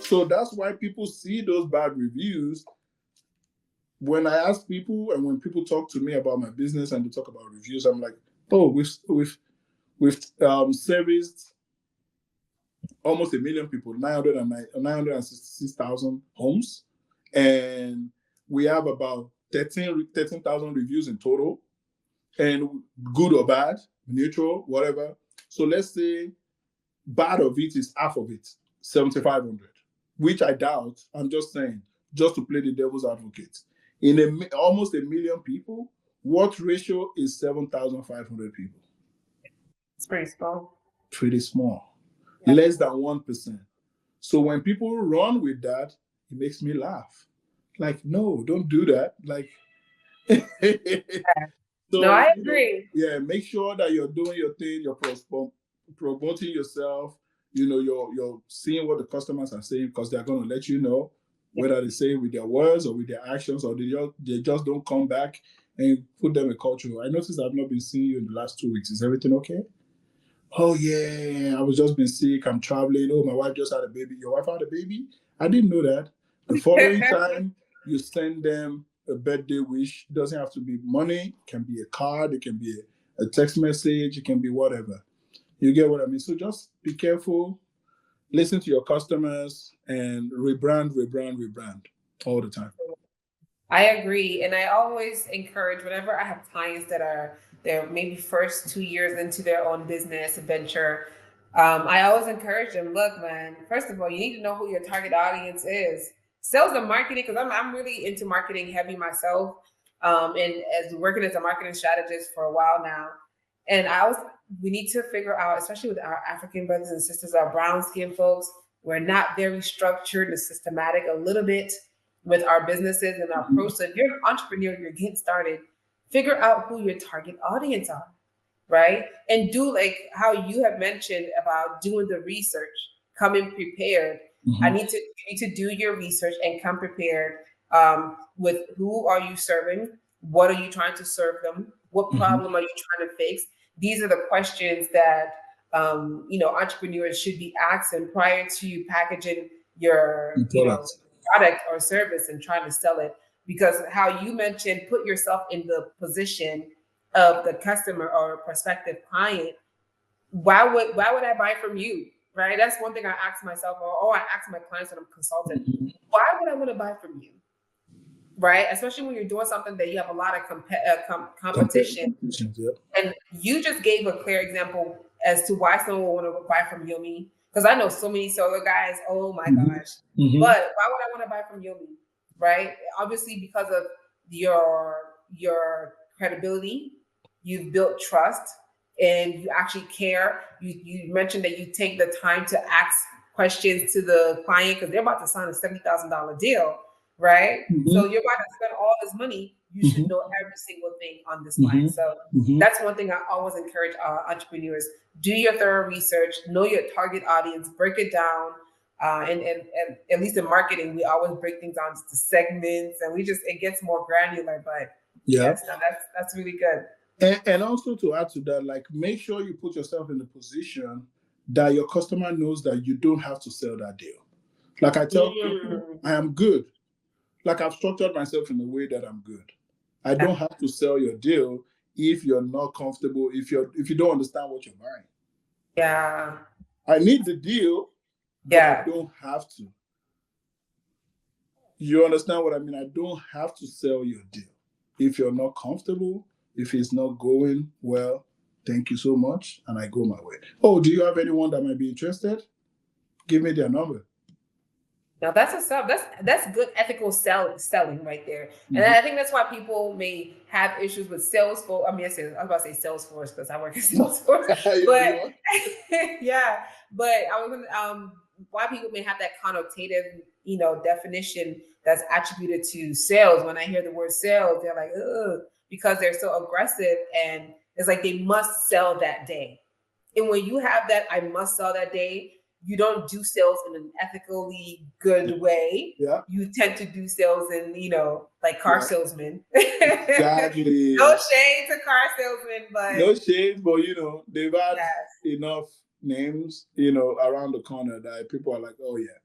So that's why people see those bad reviews. When I ask people and when people talk to me about my business and they talk about reviews, I'm like, oh, we've serviced almost 1 million people, 966,000 homes, and we have about 13,000 reviews in total, and good or bad, neutral, whatever. So let's say bad of it is half of it, 7,500, which I doubt. I'm just saying, just to play the devil's advocate. In almost 1 million people, what ratio is 7,500 people? It's pretty small. Pretty small. Yeah. Less than 1%. So when people run with that, it makes me laugh. Like, no, don't do that. Like, so, no, I agree. Make sure that you're doing your thing, you're promoting yourself. You're seeing what the customers are saying, because they're going to let you know whether they say it with their words or with their actions, or they just don't come back and put them in culture. I noticed I've not been seeing you in the last 2 weeks. Is everything okay? Oh, yeah, I was just been sick. I'm traveling. Oh, my wife just had a baby. Your wife had a baby? I didn't know that. The following time, you send them a birthday wish. It doesn't have to be money. It can be a card. It can be a text message. It can be whatever. You get what I mean? So just be careful. Listen to your customers and rebrand all the time. I agree. And I always encourage, whenever I have clients that are they're maybe first 2 years into their own business venture, I always encourage them, look, man, first of all, you need to know who your target audience is. Sales and marketing, because I'm really into marketing heavy myself, and as working as a marketing strategist for a while now. And we need to figure out, especially with our African brothers and sisters, our brown skin folks, we're not very structured and systematic a little bit with our businesses and our approach. So if you're an entrepreneur, you're getting started, figure out who your target audience are, right? And do like how you have mentioned about doing the research, coming prepared. You need to do your research and come prepared with who are you serving? What are you trying to serve them? What problem are you trying to fix? These are the questions that entrepreneurs should be asking prior to packaging your product or service and trying to sell it. Because how you mentioned, put yourself in the position of the customer or prospective client. Why would I buy from you? Right? That's one thing I ask myself, or I ask my clients when I'm consulting. Why would I want to buy from you? Right? Especially when you're doing something that you have a lot of competition. And you just gave a clear example as to why someone would want to buy from Yomi. Because I know so many solo guys, oh my gosh. But why would I want to buy from Yomi? Right? Obviously, because of your credibility, you've built trust, and you actually care. You mentioned that you take the time to ask questions to the client because they're about to sign a $70,000 deal, right? So you're about to spend all this money. You should know every single thing on this line. So that's one thing I always encourage entrepreneurs. Do your thorough research, know your target audience, break it down. And at least in marketing, we always break things down to segments, and it gets more granular. But yes, that's really good. And also to add to that, like, make sure you put yourself in a position that your customer knows that you don't have to sell that deal. Like I tell people, I am good. Like I've structured myself in a way that I'm good. I don't have to sell your deal if you're not comfortable, if you don't understand what you're buying. Yeah. I need the deal, but I don't have to. You understand what I mean? I don't have to sell your deal. If you're not comfortable, if it's not going well, thank you so much, and I go my way. Oh, do you have anyone that might be interested? Give me their number. Now that's good ethical selling right there. And I think that's why people may have issues with Salesforce. I was about to say Salesforce because I work at Salesforce. But yeah, but I was why people may have that connotative, definition that's attributed to sales. When I hear the word sales, they're like, ugh, because they're so aggressive, and it's like they must sell that day. And when you have that, I must sell that day, you don't do sales in an ethically good way. Yeah. You tend to do sales in, like car salesmen. Exactly. No shade to car salesmen, but no shade, but they've had enough names, around the corner that people are like, oh yeah.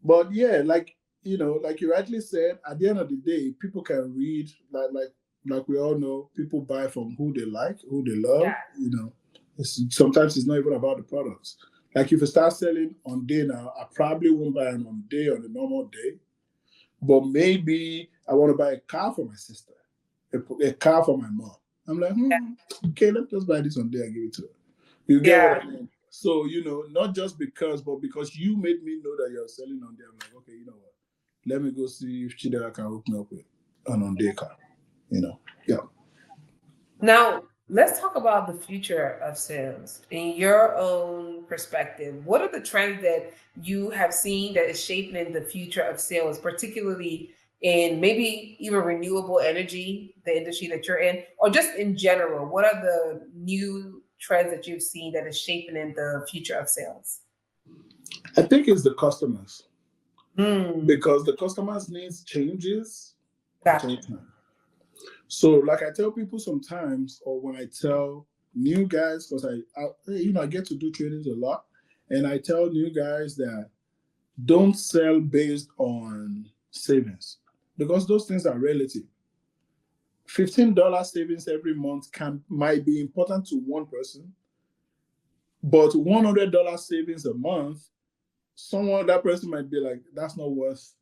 But yeah, like like you rightly said, at the end of the day, people can read like we all know, people buy from who they like, who they love. Yeah. Sometimes it's not even about the products. Like if you start selling on day now, I probably won't buy an on day on a normal day, but maybe I want to buy a car for my sister, a car for my mom. I'm like, okay, let's just buy this on day and give it to her. You get what Yeah. I mean? So, not just because, but because you made me know that you're selling on day, I'm like, okay, you know what? Let me go see if Chidera can hook me up with an on day car. Yeah. Now, let's talk about the future of sales in your own perspective. What are the trends that you have seen that is shaping the future of sales, particularly in maybe even renewable energy, the industry that you're in, or just in general? What are the new trends that you've seen that is shaping in the future of sales? I think it's the customers Hmm. because the customers' needs changes at all Gotcha. time. So, like I tell people sometimes, or when I tell new guys, because I get to do trainings a lot, and I tell new guys that don't sell based on savings because those things are relative. $15 savings every month might be important to one person, but $100 savings a month, that person might be like, that's not worth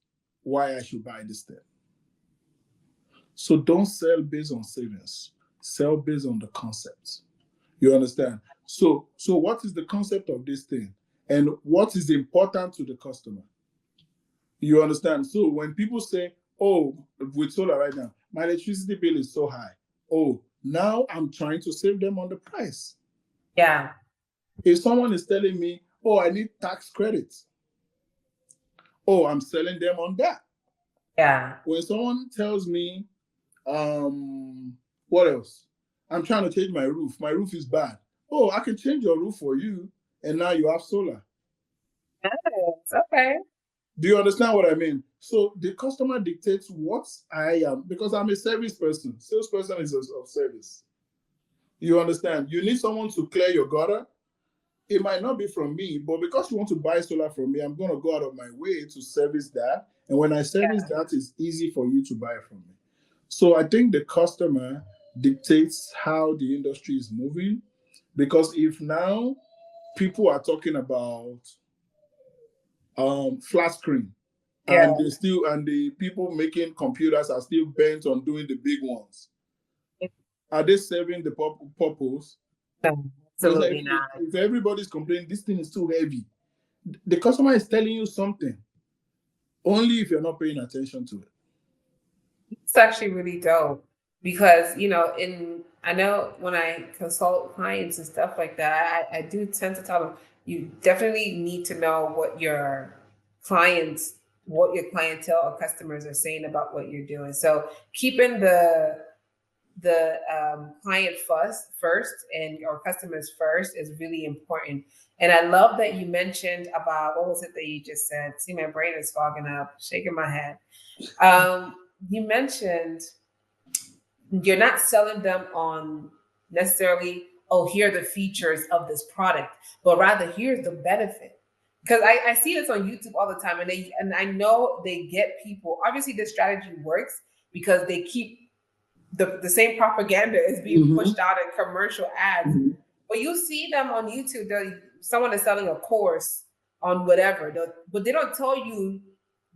why I should buy this thing. So don't sell based on savings. Sell based on the concept. You understand? So what is the concept of this thing? And what is important to the customer? You understand? So when people say, oh, with solar right now, my electricity bill is so high. Oh, now I'm trying to save them on the price. Yeah. If someone is telling me, oh, I need tax credits, oh, I'm selling them on that. Yeah. When someone tells me, what else? I'm trying to change my roof. My roof is bad. Oh, I can change your roof for you, and now you have solar. Yes. Okay. Do you understand what I mean? So the customer dictates what I am because I'm a service person. Salesperson is of service. You understand? You need someone to clear your gutter. It might not be from me, but because you want to buy solar from me, I'm going to go out of my way to service that. And when I service Yeah. that, it's easy for you to buy from me. So I think the customer dictates how the industry is moving. Because if now people are talking about flat screen, Yeah. and the people making computers are still bent on doing the big ones, are they serving the purpose? No, Just like absolutely not. if everybody's complaining this thing is too heavy, the customer is telling you something only if you're not paying attention to it. It's actually really dope because in I know when I consult clients and stuff like that, I do tend to tell them you definitely need to know what your clientele or customers are saying about what you're doing. So keeping the client first and your customers first is really important. And I love that you mentioned about what was it that you just said? See, my brain is fogging up, shaking my head. Um, you mentioned you're not selling them on necessarily, oh, here are the features of this product, but rather here's the benefit. Because I see this on YouTube all the time, and I know they get people. Obviously, this strategy works because they keep the same propaganda is being Mm-hmm. pushed out in commercial ads. Mm-hmm. But you see them on YouTube. Someone is selling a course on whatever, but they don't tell you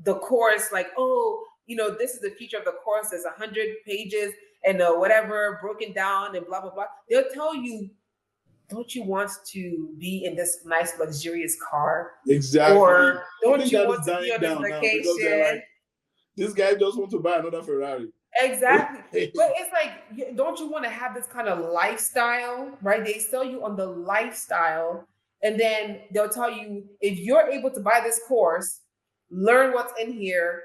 the course like, oh, this is the feature of the course. There's 100 pages and whatever broken down and blah blah blah. They'll tell you, don't you want to be in this nice luxurious car, Exactly. or I don't think you that is want to be dying on this down now because they're vacation? like, this guy just want to buy another Ferrari. Exactly. But it's like, don't you want to have this kind of lifestyle, right? They sell you on the lifestyle, and then they'll tell you if you're able to buy this course, learn what's in here,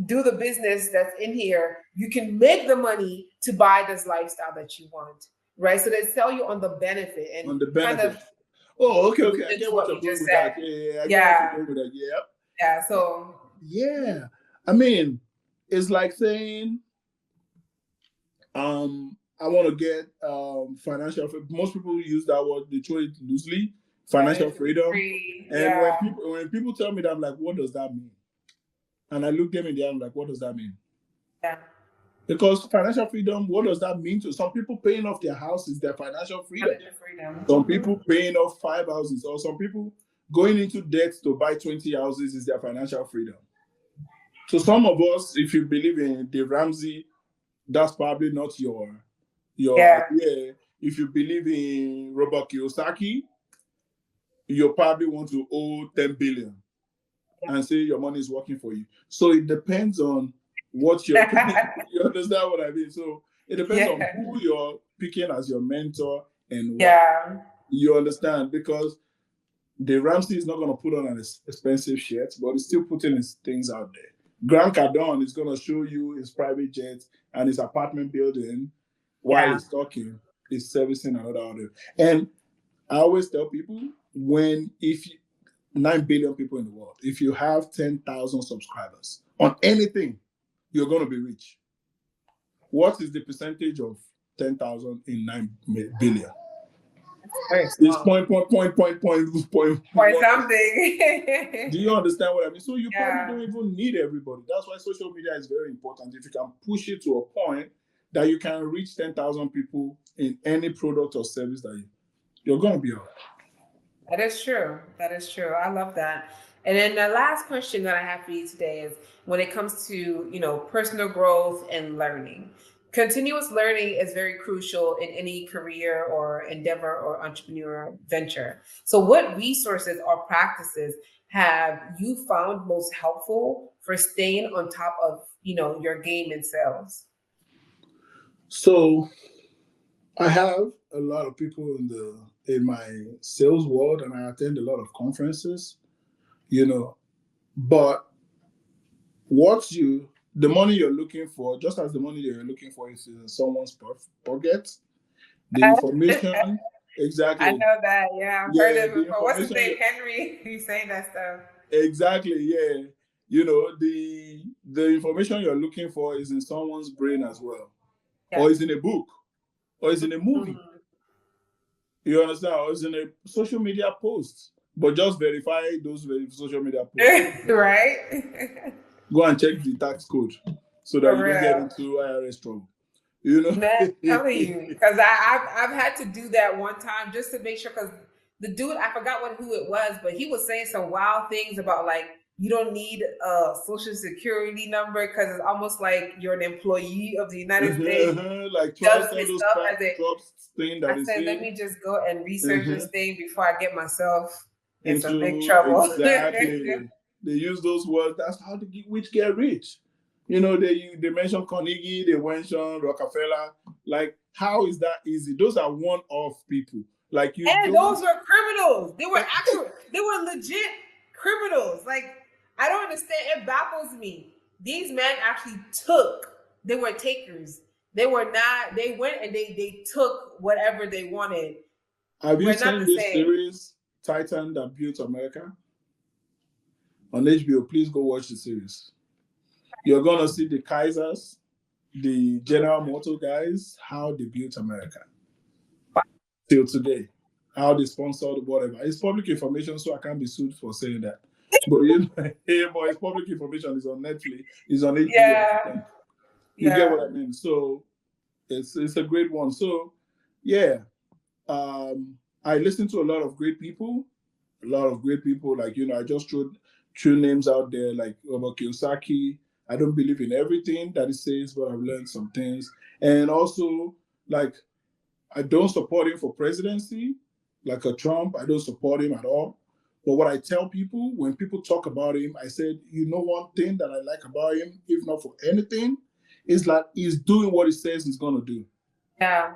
do the business that's in here, you can make the money to buy this lifestyle that you want, right? So they sell you on the benefit and On the kind of benefit. Oh, okay, okay. I into get what what you're you going just with that. said. Yeah, yeah, yeah. I get what you're Yeah, going with that. Yeah. yeah. So Yeah. I mean, it's like saying, I want to get financial. Most people use that word, they throw it loosely. financial freedom. Free. And Yeah. when people tell me that, I'm like, what does that mean? And I look them in the eye, I'm like, what does that mean? Yeah. Because financial freedom, what does that mean to some people? Paying off their house is their financial freedom. Financial freedom. Some people paying off 5 houses, or some people going into debt to buy 20 houses is their financial freedom. So some of us, if you believe in Dave Ramsey, that's probably not your Yeah. idea. If you believe in Robert Kiyosaki, you probably want to owe 10 billion and say your money is working for you. So it depends on what you're you understand what I mean? So it depends on who you're picking as your mentor and why. Yeah. You understand? Because the Ramsey is not going to put on an expensive shirt, but he's still putting his things out there. Grant Cardone is going to show you his private jet and his apartment building while he's talking. He's servicing another audience. And I always tell people, if 9 billion people in the world, if you have 10,000 subscribers on anything, you're going to be rich. What is the percentage of 10,000 in 9 billion? It's point something. Do you understand what I mean? So you probably don't even need everybody. That's why social media is very important. If you can push it to a point that you can reach 10,000 people in any product or service that you're going to be all right. That is true. That is true. I love that. And then the last question that I have for you today is when it comes to, personal growth and learning. Continuous learning is very crucial in any career or endeavor or entrepreneurial venture. So what resources or practices have you found most helpful for staying on top of, your game in sales? So I have a lot of people in my sales world, and I attend a lot of conferences, but the money you're looking for, just as the money you're looking for is in someone's pocket, the information, exactly. I know that, yeah. I've heard of it before. What's his name? Henry, he's saying that stuff. Exactly, yeah. The information you're looking for is in someone's brain as well. Yeah. Or is in a book, or is in a movie. You understand? Or is in a social media post. But just verify those social media posts. Right? Go and check the tax code so that you don't get into IRS trouble. Man, I'm telling you, because I've had to do that one time just to make sure. Because the dude, I forgot who it was, but he was saying some wild things about like you don't need a social security number because it's almost like you're an employee of the United States. Like Trump thing that I said, let me just go and research this thing before I get myself in some big trouble. Exactly. They use those words. That's how the rich get rich. They mention Carnegie, they mention Rockefeller. Like, how is that easy? Those are one-off people. Like you. And those were criminals. They were legit criminals. Like, I don't understand. It baffles me. These men actually they were takers. They were not, they went and they took whatever they wanted. Have you seen this series, Titan That Built America? On HBO, please go watch the series. You're going to see the Kaisers, the General Motors guys, how they built America. Till today. How they sponsored whatever. It's public information, so I can't be sued for saying that. But it's public information. It's on Netflix. It's on HBO. Yeah. You get what I mean? So it's a great one. So yeah. I listen to a lot of great people. Like, I just threw names out there like Robert Kiyosaki. I don't believe in everything that he says, but I've learned some things. And also, like, I don't support him for presidency, like a Trump. I don't support him at all. But what I tell people, when people talk about him, I said, one thing that I like about him, if not for anything, is that he's doing what he says he's going to do. Yeah.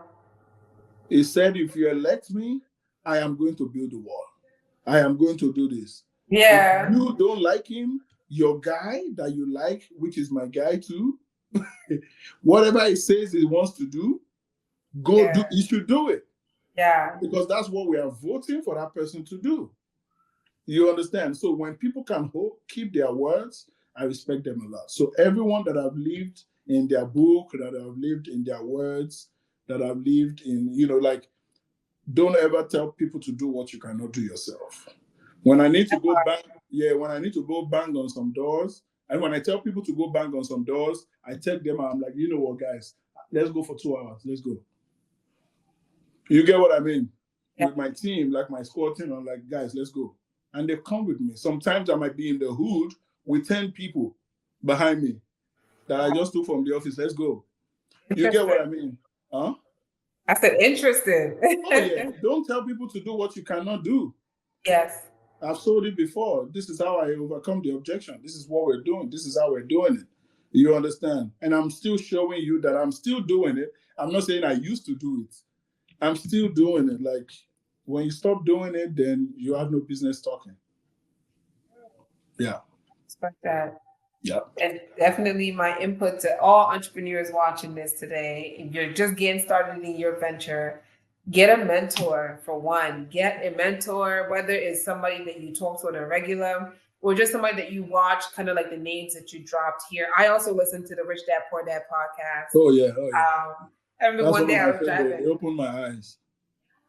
He said, if you elect me, I am going to build a wall. I am going to do this. Yeah. If you don't like him, your guy that you like, which is my guy too, whatever he says he wants to do, you should do it. Yeah. Because that's what we are voting for that person to do. You understand? So when people can keep their words, I respect them a lot. So everyone that I've lived in their book, that I've lived in their words, that I've lived in, like don't ever tell people to do what you cannot do yourself. When I need to go bang, when I need to go bang on some doors, and when I tell people to go bang on some doors, I tell them, I'm like, you know what, guys, let's go for 2 hours. Let's go. You get what I mean? Yeah. With my team, like my squad team, I'm like, guys, let's go. And they come with me. Sometimes I might be in the hood with 10 people behind me that I just took from the office. Let's go. You get what I mean? Huh? I said interesting. Oh, yeah. Don't tell people to do what you cannot do. Yes. I've sold it before. This is how I overcome the objection. This is what we're doing. This is how we're doing it. You understand? And I'm still showing you that I'm still doing it. I'm not saying I used to do it. I'm still doing it. Like, when you stop doing it, then you have no business talking. Yeah. Respect that. Yeah. And definitely my input to all entrepreneurs watching this today. If you're just getting started in your venture, get a mentor for one. Get a mentor, whether it's somebody that you talk to on a regular or just somebody that you watch, kind of like the names that you dropped here. I also listen to the Rich Dad Poor Dad podcast. Oh, yeah. Oh, yeah. I remember That's one day one I of was my favorites. driving. It opened my eyes.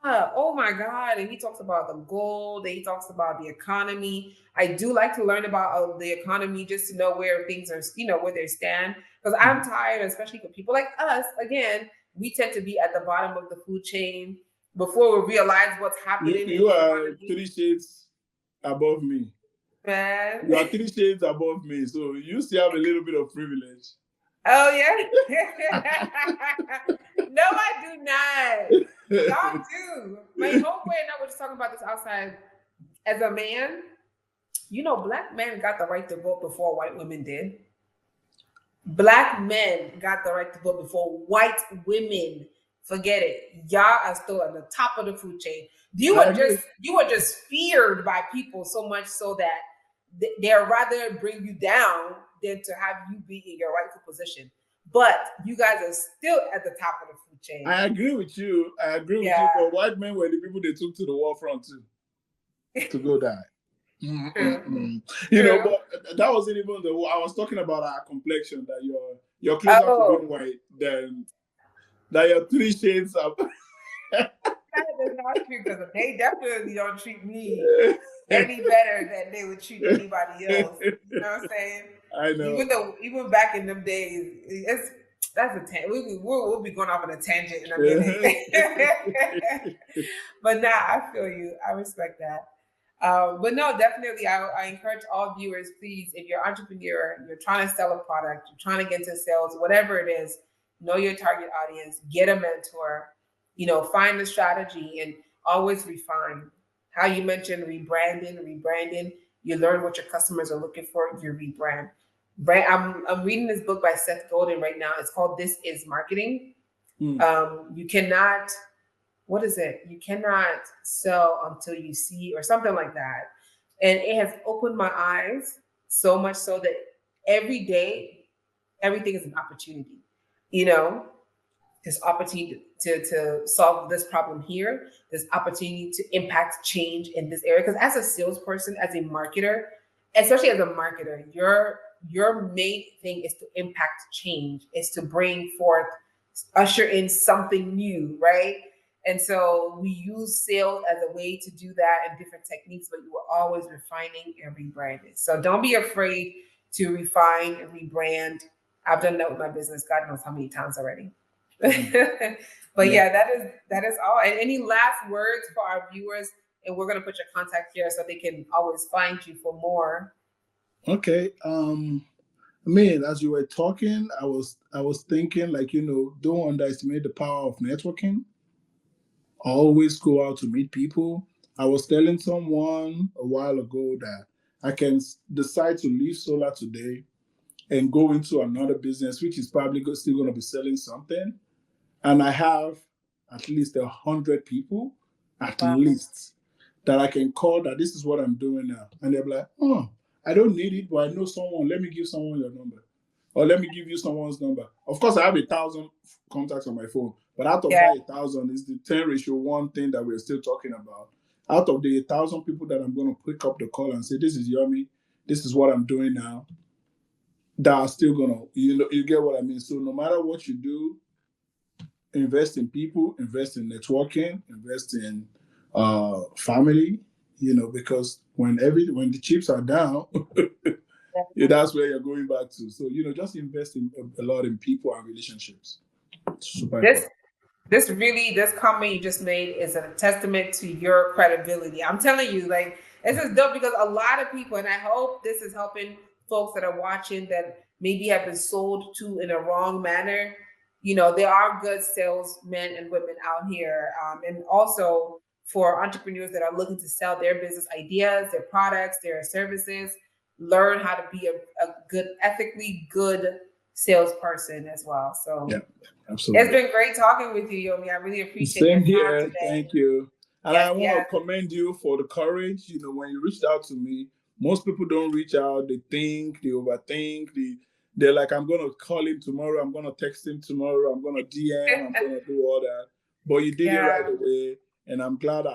Oh my God. And he talks about the gold, and he talks about the economy. I do like to learn about the economy just to know where things are, where they stand. Because I'm tired, especially for people like us. Again, we tend to be at the bottom of the food chain before we realize what's happening in You the are economy. 3 shades above me. Man. You are 3 shades above me. So you still have a little bit of privilege. Oh, yeah? No, I do not. Y'all do. My homeboy and I were just talking about this outside. As a man, Black men got the right to vote before white women did. Black men got the right to vote before white women. Forget it. Y'all are still at the top of the food chain. You were just feared by people so much so that they'd rather bring you down than to have you be in your rightful position. But you guys are still at the top of the food chain. I agree with you. But white men were the people they took to the war front too, to go die. But that wasn't even I was talking about our complexion, that you're closer to being white than that you're 3 shades up. That is not true, because they definitely don't treat me any better than they would treat anybody else. You know what I'm saying? I know. Even back in them days, that's a tangent. We'll be going off on a tangent in a minute. But I feel you. I respect that. But no, definitely, I encourage all viewers, please, if you're an entrepreneur, you're trying to sell a product, you're trying to get into sales, whatever it is, know your target audience, get a mentor, find the strategy, and always refine. How you mentioned rebranding, you learn what your customers are looking for, you rebrand. I'm reading this book by Seth Godin right now. It's called This Is Marketing. You cannot, what is it? You cannot sell until you see, or something like that. And it has opened my eyes so much so that every day, everything is an opportunity. This opportunity to solve this problem here, this opportunity to impact change in this area. Because as a salesperson, as a marketer, especially as a marketer, your main thing is to impact change, is to bring forth, usher in something new, right? And so we use sales as a way to do that, and different techniques, but you are always refining and rebranding. So don't be afraid to refine and rebrand. I've done that with my business, God knows how many times already. But yeah, that is all. And any last words for our viewers? And we're going to put your contact here so they can always find you for more. Okay. As you were talking, I was thinking, don't underestimate the power of networking. Always go out to meet people. I was telling someone a while ago that I can decide to leave solar today and go into another business, which is probably still going to be selling something. And I have at least 100 people, at least, that I can call that this is what I'm doing now. And they're like, oh, I don't need it, but I know someone. Let me give someone your number. Or let me give you someone's number. Of course, I have 1,000 contacts on my phone. But out of that 1,000 is the 10:1 thing that we're still talking about. Out of the 1,000 people that I'm going to pick up the call and say, this is Yomi, this is what I'm doing now, that are still going to, you get what I mean? So no matter what you do, invest in people, invest in networking, invest in family, because when the chips are down, that's where you're going back to. So, just invest in a lot in people and relationships. It's super This important. this comment you just made is a testament to your credibility. I'm telling you, like, this is dope because a lot of people, and I hope this is helping folks that are watching that maybe have been sold to in a wrong manner. There are good salesmen and women out here, and also for entrepreneurs that are looking to sell their business ideas, their products, their services, learn how to be a good, ethically good salesperson as well. So Yeah, it's absolutely. been great talking with you, Yomi. I really appreciate your Same time here. today. Thank you. And Yes, I want to yes. commend you for the courage. When you reached out to me, most people don't reach out. They think, they overthink. They're like, I'm going to call him tomorrow. I'm going to text him tomorrow. I'm going to DM. I'm going to do all that. But you did it right Yeah. away. And I'm glad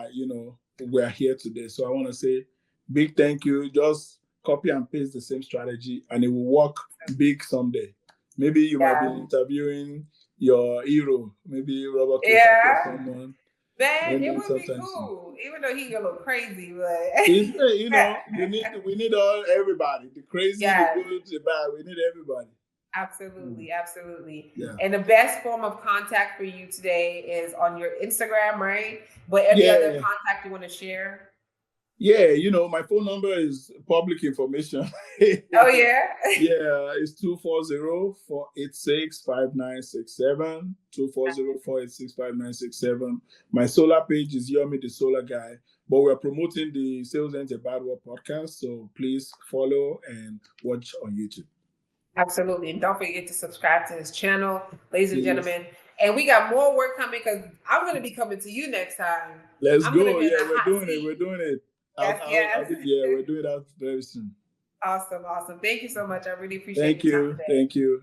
we're here today. So I want to say big thank you. Just copy and paste the same strategy and it will work big someday. Maybe you might be Yeah. interviewing your hero, maybe Robert Kiyosaki or Yeah. someone, Man, it maybe would be sometime soon. cool. Even though he a little crazy, but We need everybody, the crazy, the yes. good, the bad. We need everybody. Absolutely, absolutely. Yeah. And the best form of contact for you today is on your Instagram, right? But any other Yeah. contact you want to share? Yeah, my phone number is public information. Oh yeah. Yeah, it's 240-486-5967. 240-486-5967. My solar page is Yomi the Solar Guy. But we're promoting the Sales Ain't a Bad Word podcast. So please follow and watch on YouTube. Absolutely. And don't forget to subscribe to this channel, ladies and Please. gentlemen. And we got more work coming because I'm going to be coming to you next time. Let's I'm going to go. be in Yeah, a we're hot doing seat. it. We're doing it. Yes, yes. Yeah, we're doing that very soon. Awesome, awesome. Thank you so much. I really appreciate your time today. Thank you.